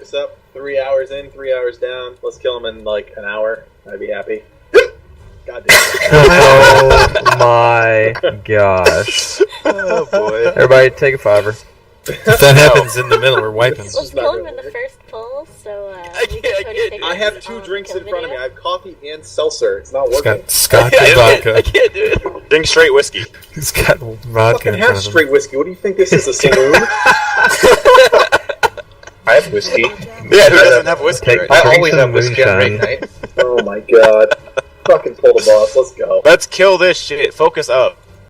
Focus up. 3 hours in, 3 hours down. Let's kill him in like an hour. I'd be happy. God damn it. Oh my gosh. Oh boy. Everybody take a fiver. If that happens in the middle, we're wiping. It's Let's just not kill him gonna in the work. first pull, so I we can't- can I can't- take I have this 2 on drinks kill in front of me. I video. have coffee and seltzer. It's not He's working. got scotch I and vodka. can't do it. Drink straight whiskey. He's got I vodka fucking in have front of him. straight whiskey. What do you think this is, a saloon? I have whiskey. Yeah, who doesn't have whiskey Take- right I now? Drink always some have whiskey on moonshine. break night. Oh my god. Fucking pull the boss. Let's go. Let's kill this shit. Focus up.